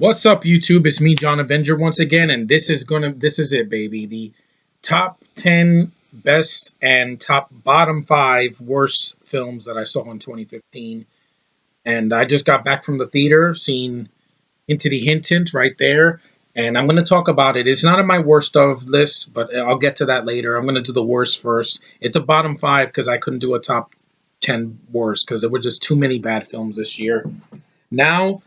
What's up, YouTube? It's me, John Avenger, once again, and this is it, baby. The top 10 best and top bottom 5 worst films that I saw in 2015. And I just got back from the theater, seeing Into the Hint Hint right there, and I'm going to talk about it. It's not in my worst of list, but I'll get to that later. I'm going to do the worst first. It's a bottom 5 because I couldn't do a top 10 worst because there were just too many bad films this year. Now,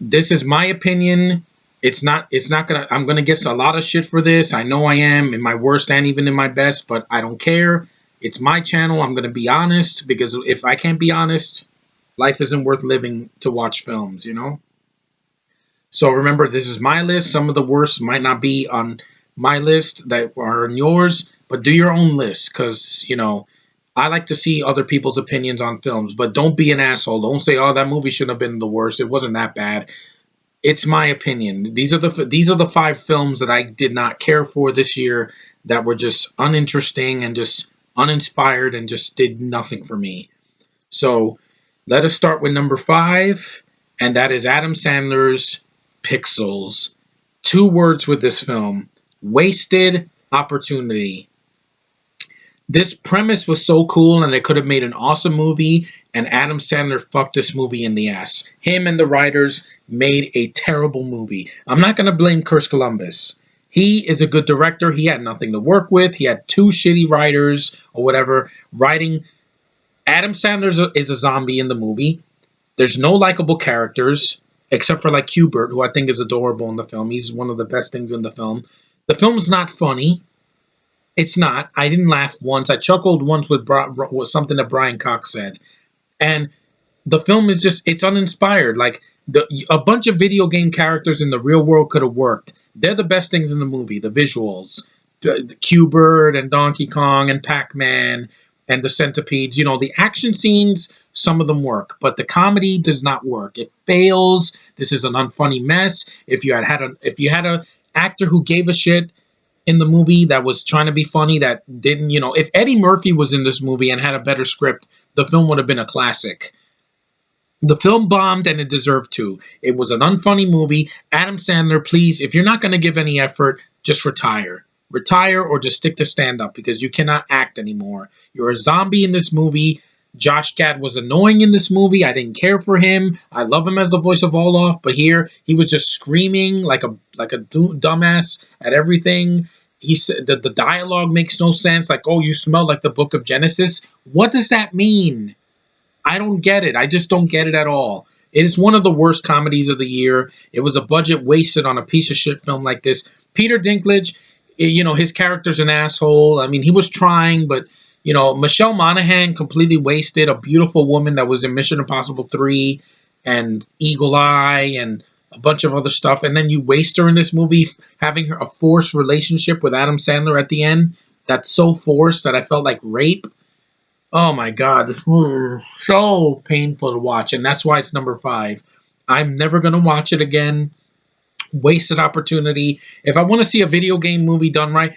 this is my opinion. It's not gonna I'm gonna get a lot of shit for this. I know I am in my worst and even in my best, but I don't care. It's my channel. I'm gonna be honest because if I can't be honest, life isn't worth living to watch films, you know? So remember, this is my list. Some of the worst might not be on my list that are on yours, but do your own list because, I like to see other people's opinions on films, but don't be an asshole. Don't say, "Oh, that movie should have been the worst. It wasn't that bad." It's my opinion. These are the 5 films that I did not care for this year that were just uninteresting and just uninspired and just did nothing for me. So let us start with number 5, and that is Adam Sandler's Pixels. 2 words with this film: wasted opportunity. This premise was so cool, and they could have made an awesome movie. And Adam Sandler fucked this movie in the ass. Him and the writers made a terrible movie. I'm not going to blame Chris Columbus. He is a good director. He had nothing to work with. He had 2 shitty writers or whatever writing. Adam Sandler is a zombie in the movie. There's no likable characters except for like Hubert, who I think is adorable in the film. He's one of the best things in the film. The film's not funny. It's not. I didn't laugh once. I chuckled once with something that Brian Cox said. And the film is it's uninspired. Like a bunch of video game characters in the real world could have worked. They're the best things in the movie. The visuals, the Q-Bird and Donkey Kong and Pac-Man and the centipedes. The action scenes, some of them work, but the comedy does not work. It fails. This is an unfunny mess. If you had a actor who gave a shit in the movie that was trying to be funny, that didn't, if Eddie Murphy was in this movie and had a better script, the film would have been a classic. The film bombed, and it deserved to. It was an unfunny movie. Adam Sandler, please, if you're not going to give any effort, just retire. Retire or just stick to stand up because you cannot act anymore. You're a zombie in this movie. Josh Gad was annoying in this movie. I didn't care for him. I love him as the voice of Olaf, but here he was just screaming like a dumbass at everything. He said that the dialogue makes no sense. Like, "Oh, you smell like the book of Genesis." What does that mean? I don't get it. I just don't get it at all. It is one of the worst comedies of the year. It was a budget wasted on a piece of shit film like this. Peter Dinklage, his character's an asshole. I mean, he was trying, but Michelle Monaghan completely wasted a beautiful woman that was in Mission Impossible 3 and Eagle Eye and a bunch of other stuff. And then you waste her in this movie, having her a forced relationship with Adam Sandler at the end. That's so forced that I felt like rape. Oh my god, this movie is so painful to watch, and that's why it's number 5. I'm never gonna watch it again. Wasted opportunity. If I want to see a video game movie done right,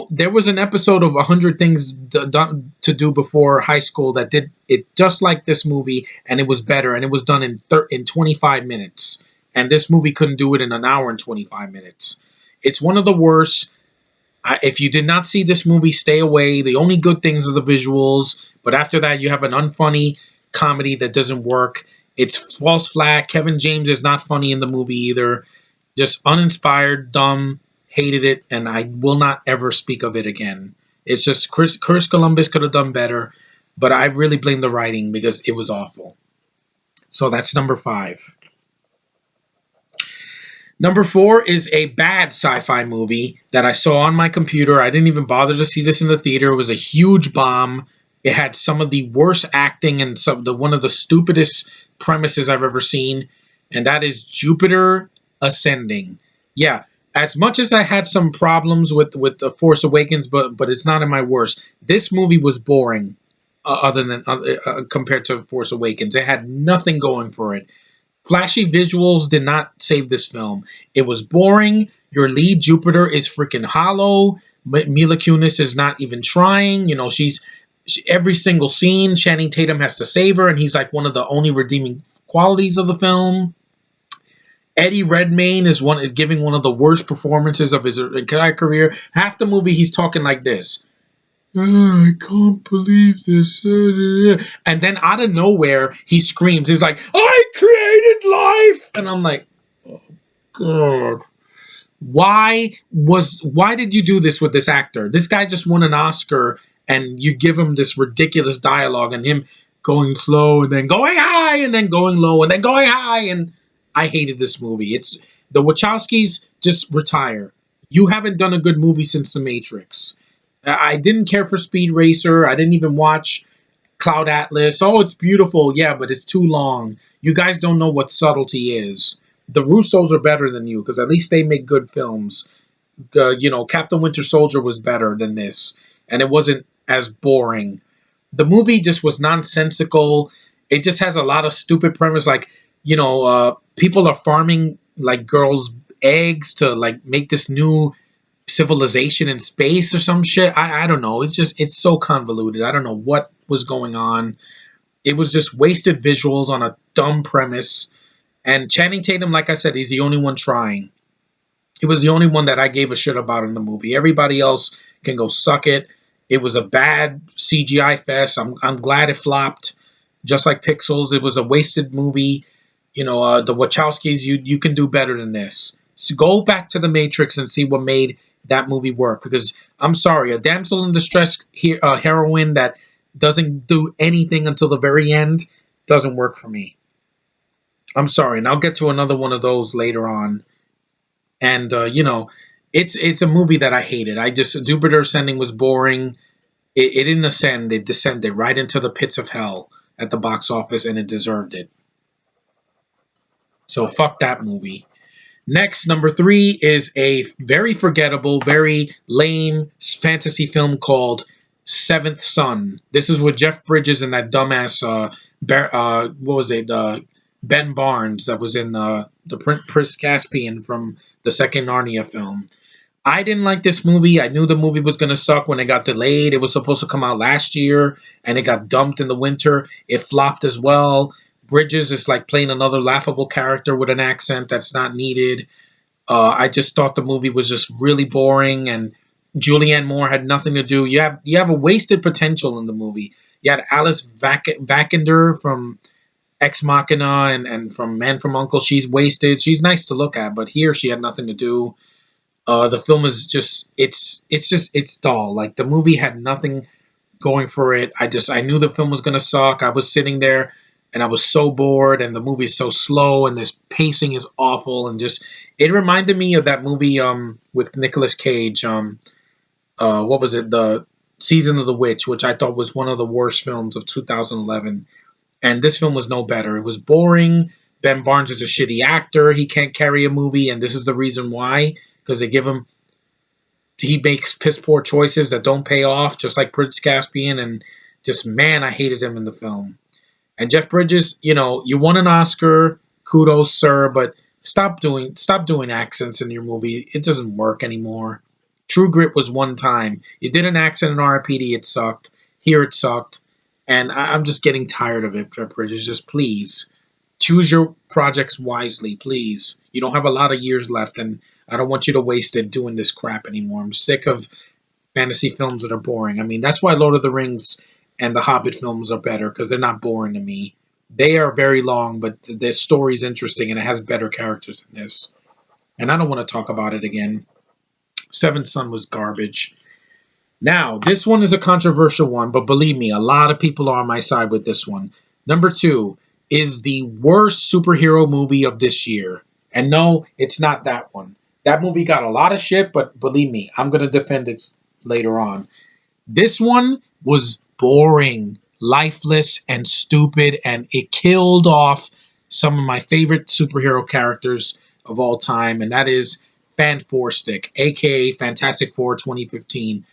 there was an episode of 100 Things Done to Do Before High School that did it just like this movie, and it was better, and it was done in 25 minutes. And this movie couldn't do it in an hour and 25 minutes. It's one of the worst. If you did not see this movie, stay away. The only good things are the visuals, but after that, you have an unfunny comedy that doesn't work. It's false flat. Kevin James is not funny in the movie either. Just uninspired, dumb, hated it, and I will not ever speak of it again. It's just Chris Columbus could have done better, but I really blame the writing because it was awful. So that's number 5. Number 4 is a bad sci-fi movie that I saw on my computer. I didn't even bother to see this in the theater. It was a huge bomb. It had some of the worst acting and one of the stupidest premises I've ever seen, and that is Jupiter Ascending. Yeah, as much as I had some problems with The Force Awakens, but it's not in my worst. This movie was boring, other than compared to Force Awakens. It had nothing going for it. Flashy visuals did not save this film. It was boring. Your lead, Jupiter, is freaking hollow. Mila Kunis is not even trying. Every single scene, Channing Tatum has to save her, and he's like one of the only redeeming qualities of the film. Eddie Redmayne is giving one of the worst performances of his entire career. Half the movie he's talking like this. "Oh, I can't believe this." And then out of nowhere, he screams. He's like, "I created life!" And I'm like, oh, God. Why did you do this with this actor? This guy just won an Oscar and you give him this ridiculous dialogue and him going slow and then going high and then going low and then going high, and I hated this movie. It's the Wachowskis just retire. You haven't done a good movie since The Matrix. I didn't care for Speed Racer. I didn't even watch Cloud Atlas. Oh, it's beautiful. Yeah, but it's too long. You guys don't know what subtlety is. The Russos are better than you because at least they make good films. Captain Winter Soldier was better than this, and it wasn't as boring. The movie just was nonsensical. It just has a lot of stupid premise, like people are farming like girls' eggs to like make this new civilization in space or some shit. I don't know. It's so convoluted. I don't know what was going on. It was just wasted visuals on a dumb premise. And Channing Tatum, like I said, he's the only one trying. He was the only one that I gave a shit about in the movie. Everybody else can go suck it. It was a bad CGI fest. I'm glad it flopped. Just like Pixels, it was a wasted movie. The Wachowskis, you can do better than this. So go back to the Matrix and see what made that movie work. Because I'm sorry, a damsel in distress heroine that doesn't do anything until the very end doesn't work for me. I'm sorry, and I'll get to another one of those later on. And it's a movie that I hated. I just Jupiter Ascending was boring. It didn't ascend; it descended right into the pits of hell at the box office, and it deserved it. So fuck that movie. Next, number three is a very forgettable, very lame fantasy film called Seventh Son. This is with Jeff Bridges and that dumbass, what was it, Ben Barnes that was in the Prince Caspian from the second Narnia film. I didn't like this movie. I knew the movie was going to suck when it got delayed. It was supposed to come out last year and it got dumped in the winter. It flopped as well. Bridges is like playing another laughable character with an accent that's not needed. I just thought the movie was just really boring, and Julianne Moore had nothing to do. You have a wasted potential in the movie. You had Alice Vikander from Ex Machina and from Man from Uncle. She's wasted. She's nice to look at, but here she had nothing to do. The film is just it's dull. Like the movie had nothing going for it. I knew the film was gonna suck. I was sitting there and I was so bored, and the movie is so slow, and this pacing is awful, and just it reminded me of that movie with Nicolas Cage. What was it? The Season of the Witch, which I thought was one of the worst films of 2011. And this film was no better. It was boring. Ben Barnes is a shitty actor. He can't carry a movie, and this is the reason why. Because they give him, he makes piss poor choices that don't pay off, just like Prince Caspian. And just man, I hated him in the film. And Jeff Bridges, you won an Oscar. Kudos, sir, but stop doing accents in your movie. It doesn't work anymore. True Grit was one time. You did an accent in RIPD, it sucked. Here it sucked. And I'm just getting tired of it, Jeff Bridges. Just please choose your projects wisely, please. You don't have a lot of years left, and I don't want you to waste it doing this crap anymore. I'm sick of fantasy films that are boring. I mean, that's why Lord of the Rings and the Hobbit films are better, because they're not boring to me. They are very long, but the story's interesting and it has better characters than this. And I don't want to talk about it again. Seventh Son was garbage. Now, this one is a controversial one, but believe me, a lot of people are on my side with this one. Number two is the worst superhero movie of this year. And no, it's not that one. That movie got a lot of shit, but believe me, I'm going to defend it later on. This one was boring, lifeless, and stupid, and it killed off some of my favorite superhero characters of all time, and that is Fan Four Stick, aka Fantastic Four 2015.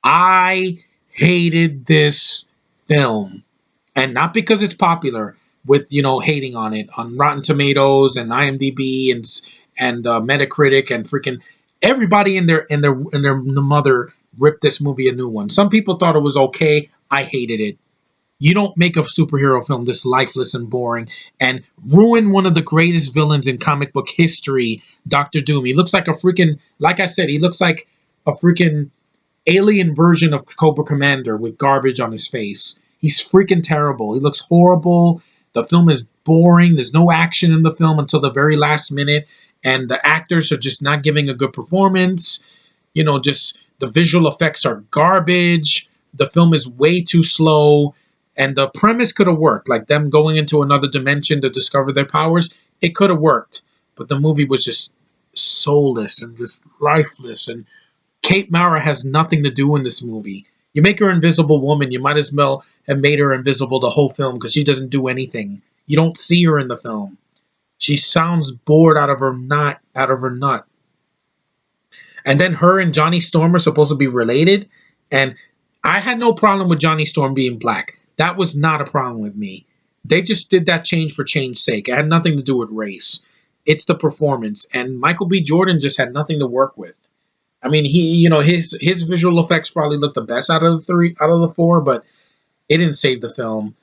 I hated this film, and not because it's popular. With hating on it on Rotten Tomatoes and IMDb and Metacritic and freaking everybody in their mother ripped this movie a new one. Some people thought it was okay. I hated it. You don't make a superhero film this lifeless and boring and ruin one of the greatest villains in comic book history, Doctor Doom. He looks like a freaking, like I said, he looks like a freaking alien version of Cobra Commander with garbage on his face. He's freaking terrible. He looks horrible. The film is boring. There's no action in the film until the very last minute, and the actors are just not giving a good performance. Just the visual effects are garbage. The film is way too slow, and the premise could have worked, like them going into another dimension to discover their powers. It could have worked, but the movie was just soulless and just lifeless, and Kate Mara has nothing to do in this movie. You make her Invisible Woman, you might as well have made her invisible the whole film because she doesn't do anything. You don't see her in the film. She sounds bored out of her nut. And then her and Johnny Storm are supposed to be related, and I had no problem with Johnny Storm being black. That was not a problem with me. They just did that change for change's sake. It had nothing to do with race. It's the performance, and Michael B. Jordan just had nothing to work with. I mean, his visual effects probably looked the best out of the four, but it didn't save the film.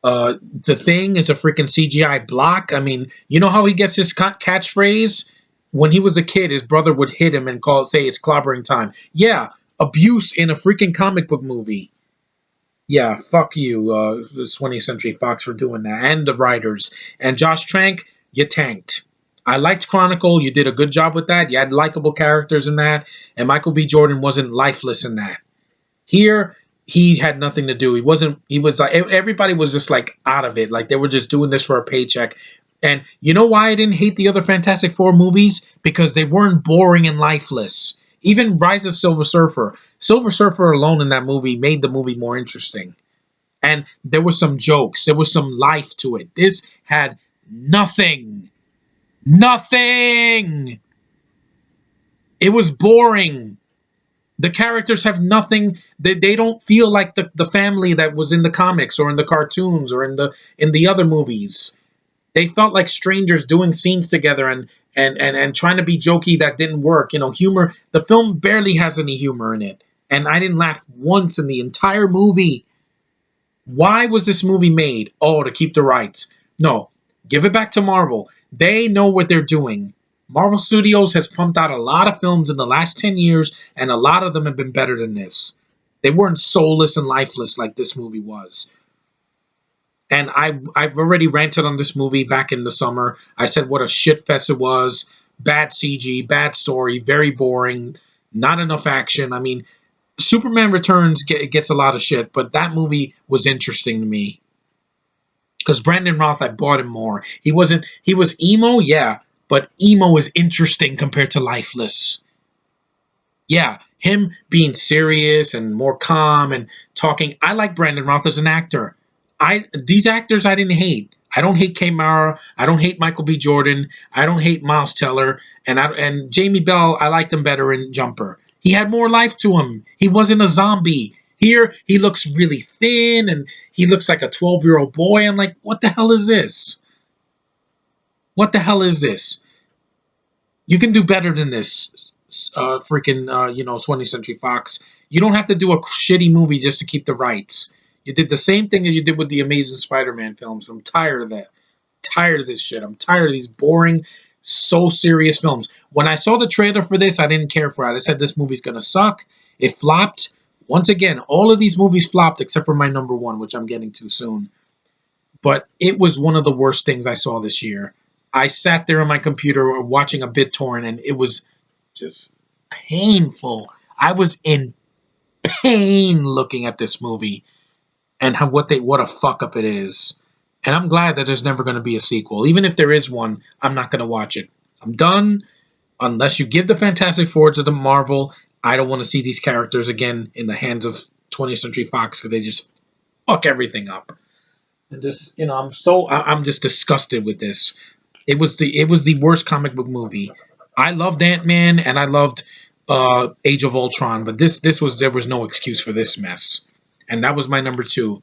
The Thing is a freaking CGI block. I mean, you know how he gets his catchphrase? When he was a kid, his brother would hit him and say it's clobbering time. Yeah, abuse in a freaking comic book movie. Yeah, fuck you, the 20th Century Fox for doing that, and the writers. And Josh Trank, you tanked. I liked Chronicle. You did a good job with that. You had likable characters in that, and Michael B. Jordan wasn't lifeless in that. Here, he had nothing to do. He wasn't. He was like everybody was just like out of it. Like they were just doing this for a paycheck. And you know why I didn't hate the other Fantastic Four movies? Because they weren't boring and lifeless. Even Rise of Silver Surfer. Silver Surfer alone in that movie made the movie more interesting. And there were some jokes. There was some life to it. This had nothing. Nothing. It was boring. The characters have nothing. They don't feel like the family that was in the comics or in the cartoons or in the other movies. They felt like strangers doing scenes together and trying to be jokey that didn't work. Humor. The film barely has any humor in it, and I didn't laugh once in the entire movie. Why was this movie made? Oh, to keep the rights. No, give it back to Marvel. They know what they're doing. Marvel Studios has pumped out a lot of films in the last 10 years, and a lot of them have been better than this. They weren't soulless and lifeless like this movie was. And I've already ranted on this movie back in the summer. I said what a shit fest it was. Bad CG, bad story, very boring, not enough action. I mean, Superman Returns gets a lot of shit, but that movie was interesting to me. Because Brandon Routh, I bought him more. He was emo, yeah, but emo is interesting compared to lifeless. Yeah, him being serious and more calm and talking. I like Brandon Routh as an actor. These actors I didn't hate. I don't hate Kay Mara. I don't hate Michael B. Jordan. I don't hate Miles Teller. And Jamie Bell, I liked him better in Jumper. He had more life to him. He wasn't a zombie. Here, he looks really thin and he looks like a 12-year-old boy. I'm like, what the hell is this? What the hell is this? You can do better than this, 20th Century Fox. You don't have to do a shitty movie just to keep the rights. You did the same thing that you did with the Amazing Spider-Man films. I'm tired of that. Tired of this shit. I'm tired of these boring, so serious films. When I saw the trailer for this, I didn't care for it. I said this movie's gonna suck. It flopped. Once again, all of these movies flopped except for my number one, which I'm getting to soon. But it was one of the worst things I saw this year. I sat there on my computer watching a BitTorrent, and it was just painful. I was in pain looking at this movie and what a fuck up it is. And I'm glad that there's never going to be a sequel. Even if there is one, I'm not going to watch it. I'm done. Unless you give the Fantastic Four to the Marvel, I don't want to see these characters again in the hands of 20th Century Fox because they just fuck everything up. And just I'm just disgusted with this. It was the worst comic book movie. I loved Ant-Man and I loved Age of Ultron, but there was no excuse for this mess. And that was my number two.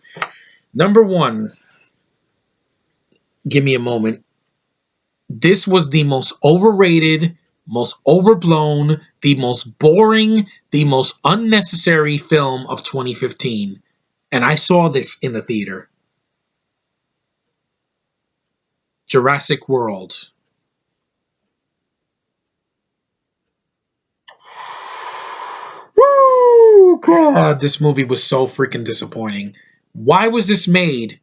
Number one, give me a moment. This was the most overrated, most overblown, the most boring, the most unnecessary film of 2015. And I saw this in the theater. Jurassic World. Woo! God, this movie was so freaking disappointing. Why was this made?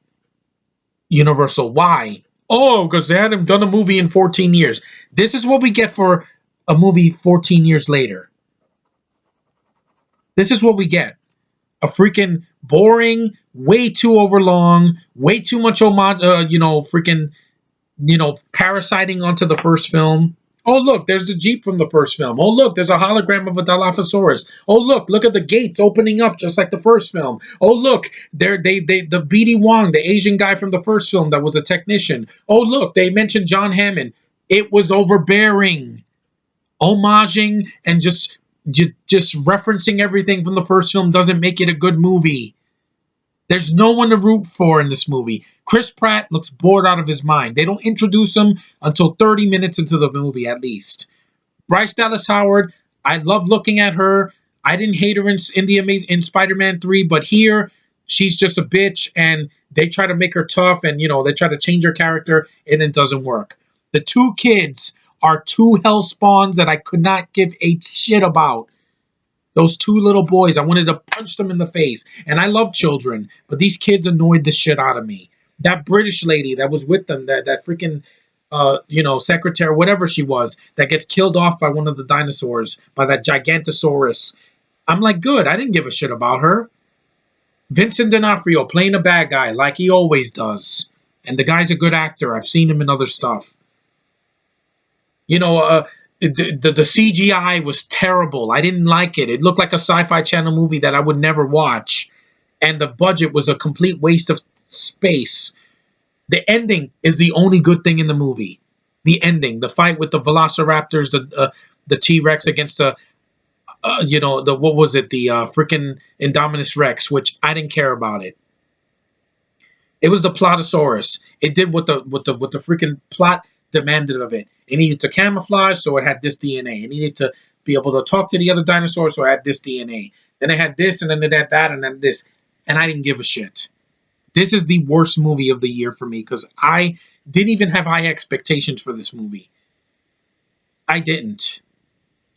Universal. Why? Oh, because they hadn't done a movie in 14 years. This is what we get for a movie 14 years later. This is what we get. A freaking boring, way too overlong, way too much homage, freaking, parasiting onto the first film. Oh, look, there's the Jeep from the first film. Oh, look, there's a hologram of a Dilophosaurus. Oh, look at the gates opening up just like the first film. Oh, look, the BD Wong, the Asian guy from the first film that was a technician. Oh, look, they mentioned John Hammond. It was overbearing. Homaging and just referencing everything from the first film doesn't make it a good movie. There's no one to root for in this movie. Chris Pratt looks bored out of his mind. They don't introduce him until 30 minutes into the movie, at least. Bryce Dallas Howard, I love looking at her. I didn't hate her in Spider-Man 3, but here she's just a bitch, and they try to make her tough, and they try to change her character, and it doesn't work. The two kids are two hell spawns that I could not give a shit about. Those two little boys, I wanted to punch them in the face. And I love children, but these kids annoyed the shit out of me. That British lady that was with them, that freaking, secretary, whatever she was, that gets killed off by one of the dinosaurs, by that Gigantosaurus. I'm like, good. I didn't give a shit about her. Vincent D'Onofrio playing a bad guy like he always does. And the guy's a good actor. I've seen him in other stuff. The CGI was terrible. I didn't like it. It looked like a Sci-Fi Channel movie that I would never watch. And the budget was a complete waste of space. The ending is the only good thing in the movie. The ending, the fight with the Velociraptors, the T-Rex against what was it, the freaking Indominus Rex, which I didn't care about it. It was the Plotosaurus. It did what the freaking plot demanded of it. It needed to camouflage, so it had this DNA. It needed to be able to talk to the other dinosaurs, so it had this DNA. Then it had this, and then it had that, and then this. And I didn't give a shit. This is the worst movie of the year for me because I didn't even have high expectations for this movie. I didn't.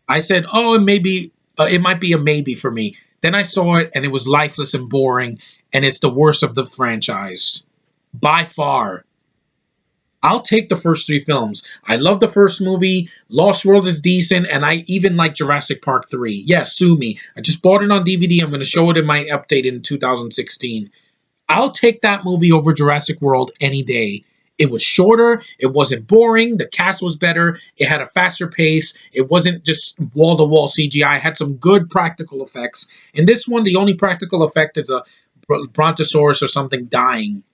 I said, oh, it might be a maybe for me. Then I saw it, and it was lifeless and boring, and it's the worst of the franchise. By far. I'll take the first three films. I love the first movie. Lost World is decent, and I even like Jurassic Park 3. Yes, sue me. I just bought it on DVD. I'm going to show it in my update in 2016. I'll take that movie over Jurassic World any day. It was shorter. It wasn't boring. The cast was better. It had a faster pace. It wasn't just wall-to-wall CGI. It had some good practical effects. In this one, the only practical effect is a brontosaurus or something dying,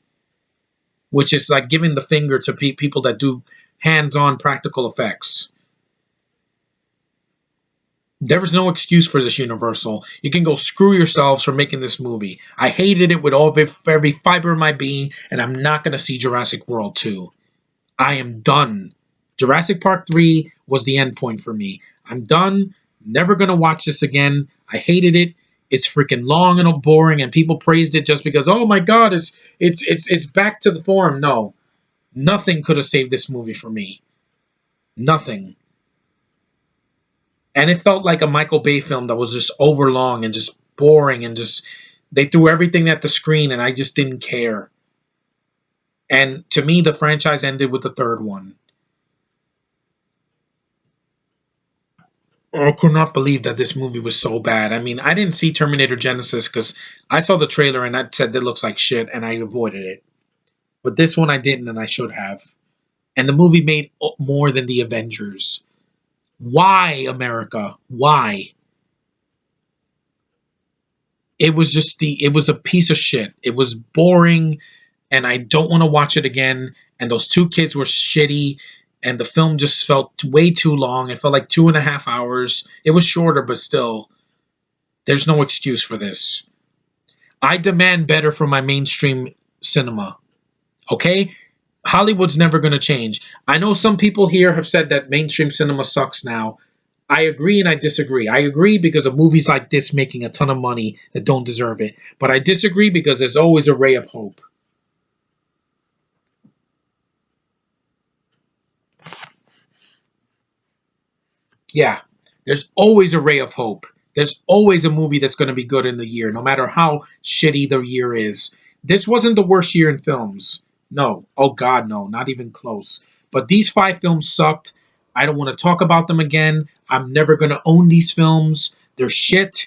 which is like giving the finger to people that do hands-on practical effects. There was no excuse for this, Universal. You can go screw yourselves for making this movie. I hated it with every fiber of my being, and I'm not going to see Jurassic World 2. I am done. Jurassic Park 3 was the end point for me. I'm done. Never going to watch this again. I hated it. It's freaking long and boring, and people praised it just because, oh my god, it's back to the form. No. Nothing could have saved this movie for me. Nothing. And it felt like a Michael Bay film that was just overlong and just boring and just they threw everything at the screen and I just didn't care. And to me, the franchise ended with the third one. I could not believe that this movie was so bad. I mean, I didn't see Terminator Genesis because I saw the trailer and I said that looks like shit and I avoided it. But this one I didn't and I should have. And the movie made more than the Avengers. Why, America? Why? It was a piece of shit. It was boring and I don't want to watch it again. And those two kids were shitty and the film just felt way too long. It felt like 2.5 hours. It was shorter, but still, there's no excuse for this. I demand better from my mainstream cinema. Okay? Hollywood's never going to change. I know some people here have said that mainstream cinema sucks now. I agree and I disagree. I agree because of movies like this making a ton of money that don't deserve it. But I disagree because there's always a ray of hope. Yeah, there's always a ray of hope. There's always a movie that's going to be good in the year, no matter how shitty the year is. This wasn't the worst year in films. No. Oh, God, no. Not even close. But these five films sucked. I don't want to talk about them again. I'm never going to own these films. They're shit.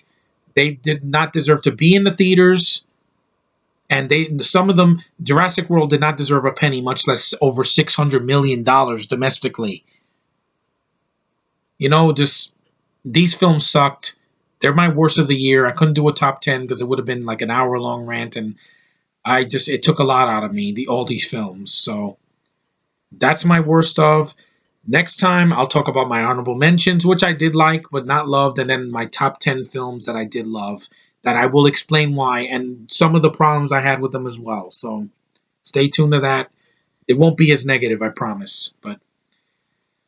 They did not deserve to be in the theaters. And some of them, Jurassic World did not deserve a penny, much less over $600 million domestically. Just these films sucked. They're my worst of the year. I couldn't do a top 10 because it would have been like an hour long rant, and it took a lot out of me, all these films. So that's my worst of. Next time, I'll talk about my honorable mentions, which I did like but not loved, and then my top 10 films that I did love, that I will explain why, and some of the problems I had with them as well. So stay tuned to that. It won't be as negative, I promise. But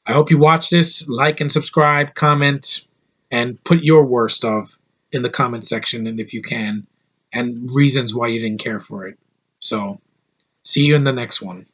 I hope you watch this, like and subscribe, comment, and put your worst of in the comment section, and if you can, and reasons why you didn't care for it. So, see you in the next one.